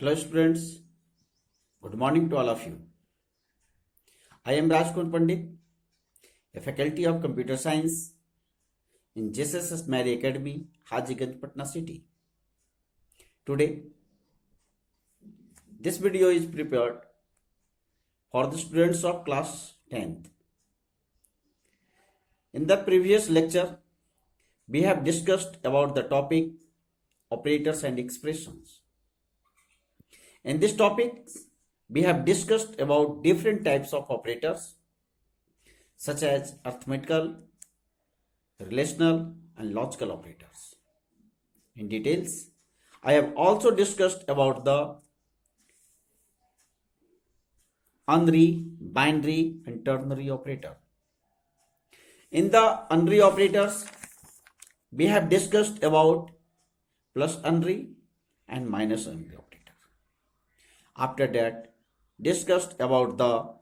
Hello students, good morning to all of you. I am Rajkumar Pandit, a faculty of computer science in JSS Mary Academy, Hajiganj, Patna city. Today, this video is prepared for the students of class 10th. In the previous lecture, we have discussed about the topic operators and expressions. In this topic, we have discussed about different types of operators such as arithmetical, relational and logical operators. In details, I have also discussed about the unary, binary and ternary operator. In the unary operators, we have discussed about plus unary and minus unary operator. After that, discussed about the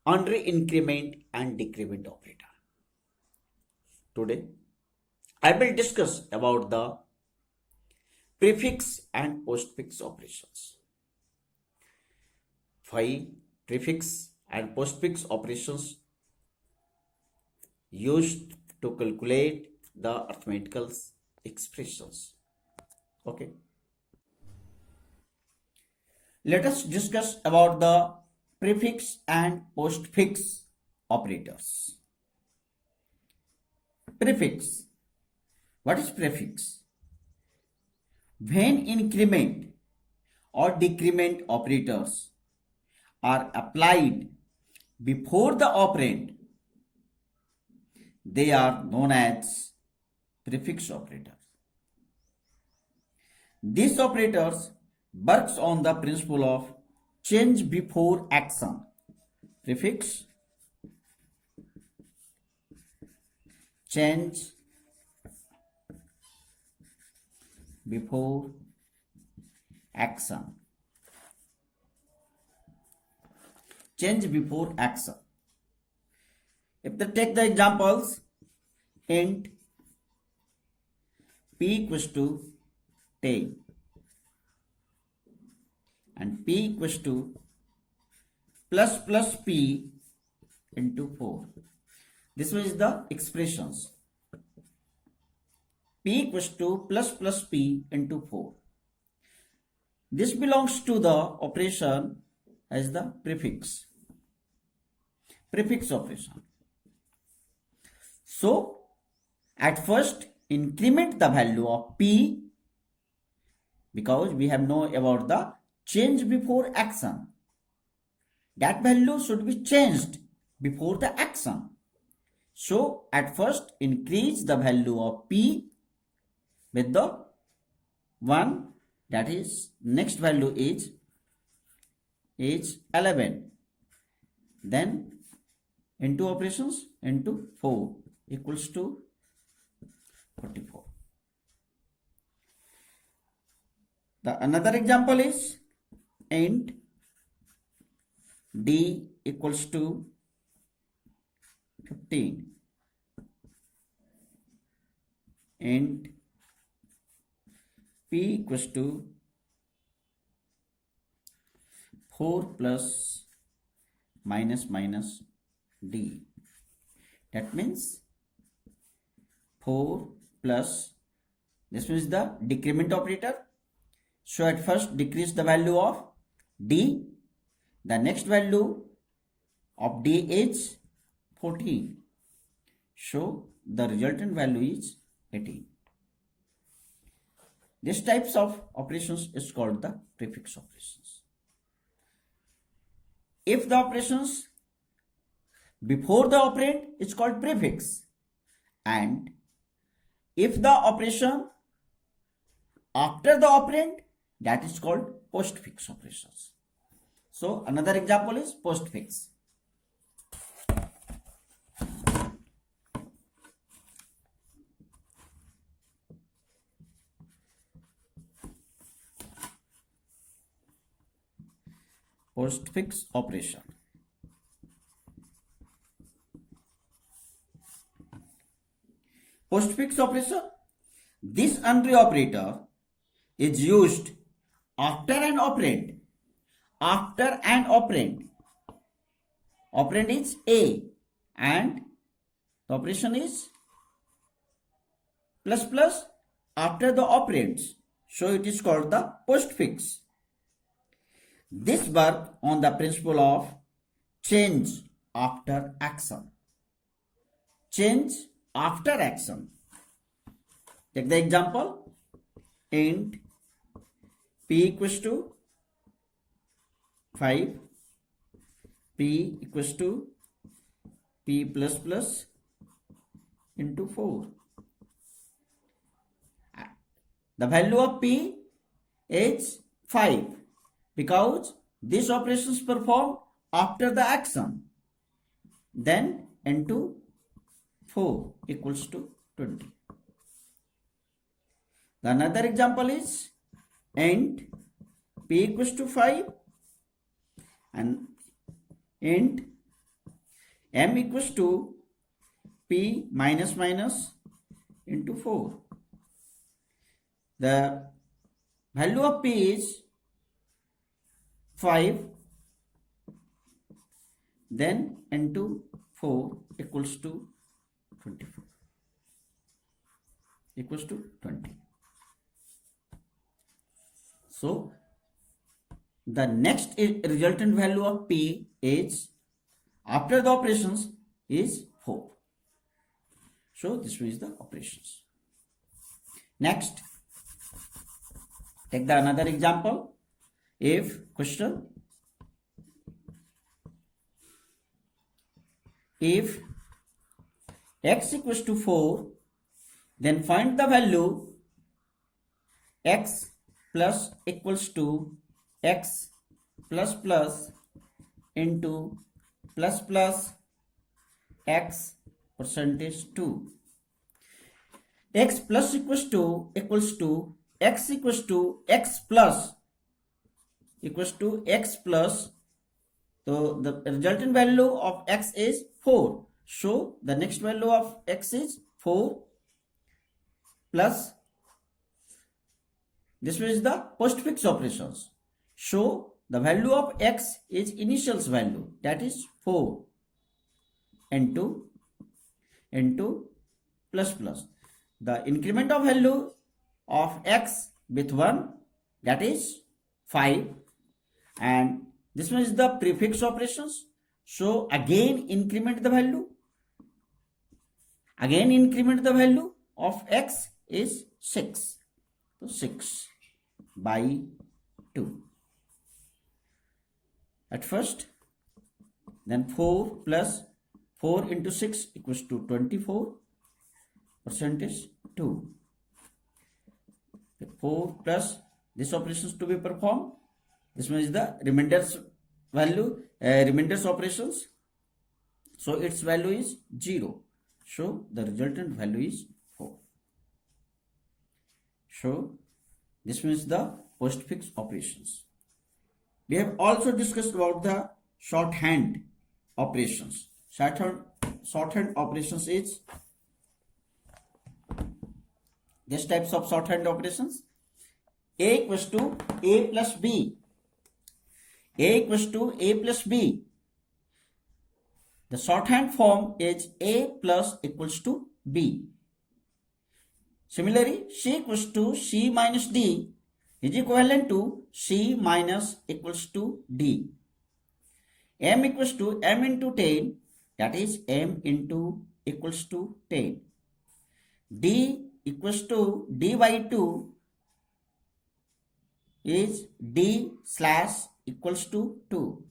unary increment and decrement operator. Today, I will discuss about the prefix and postfix operations. 5 prefix and postfix operations used to calculate the arithmetical expressions. Okay. Let us discuss about the prefix and postfix operators. Prefix. What is prefix? When increment or decrement operators are applied before the operand, they are known as prefix operators. These operators works on the principle of change before action. Prefix, change before action. Change before action. If they take the examples, int p equals to 10 and p equals to plus p into 4. This is the expressions. P equals to plus p into 4. This belongs to the operation as the prefix. Prefix operation. So, at first increment the value of p because we have known about the change before action. That value should be changed before the action. So at first increase the value of p with the 1, that is next value is 11. Then into operations into 4 equals to 44. The another example is int d equals to 15, int p equals to 4 plus minus d. That means 4 plus, this means the decrement operator. So at first decrease the value of d. The next value of d is 14. So the resultant value is 18. This types of operations is called the prefix operations. If the operations before the operand is called prefix, and if the operation after the operand, that is called postfix operations. So another example is postfix. Postfix operation. Postfix operation. This unary operator is used after an operand. After an operand. Operand is A and the operation is plus plus after the operands. So it is called the postfix. This work on the principle of change after action. Change after action. Take the example. Int p equals to 5, p equals to p plus plus into 4. The value of p is 5 because this operation is performed after the action. Then into 4 equals to 20. The another example is int p equals to 5 and int m equals to p minus minus into 4. The value of p is 5, then into 4 equals to 24, equals to 20. So the next resultant value of p is after the operations is 4. So this is the operations. Next, take the another example. If question, if x equals to 4, then find the value x plus equals to x plus plus into plus plus x percentage 2. X plus equals to x equals to x plus equals to x plus. So the resultant value of x is 4. So the next value of x is 4 plus. This is the postfix operations. So the value of x is initials value, that is 4 into plus plus. The increment of value of x with 1, that is 5, and this one is the prefix operations. So again increment the value. Again increment the value of x is 6. So 6 by 2. At first, then 4 plus 4 into 6 equals to 24, percentage 2. 4 plus this operation is to be performed. This one is the remainders value, remainders operations. So its value is 0. So the resultant value is 4. So this means the postfix operations. We have also discussed about the shorthand operations. Shorthand operations is this types of shorthand operations. A equals to a plus b. A equals to a plus b. The shorthand form is a plus equals to b. Similarly, c equals to c minus d is equivalent to c minus equals to d. M equals to m into 10, that is m into equals to 10. D equals to d by 2 is d slash equals to 2.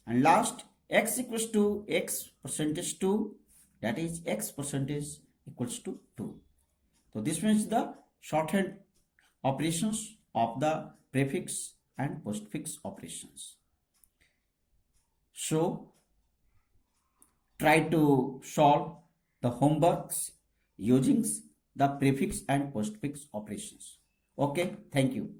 And last, x equals to x percentage 2, that is x percentage equals to 2. So this means the shorthand operations of the prefix and postfix operations. So try to solve the homeworks using the prefix and postfix operations. Okay, thank you.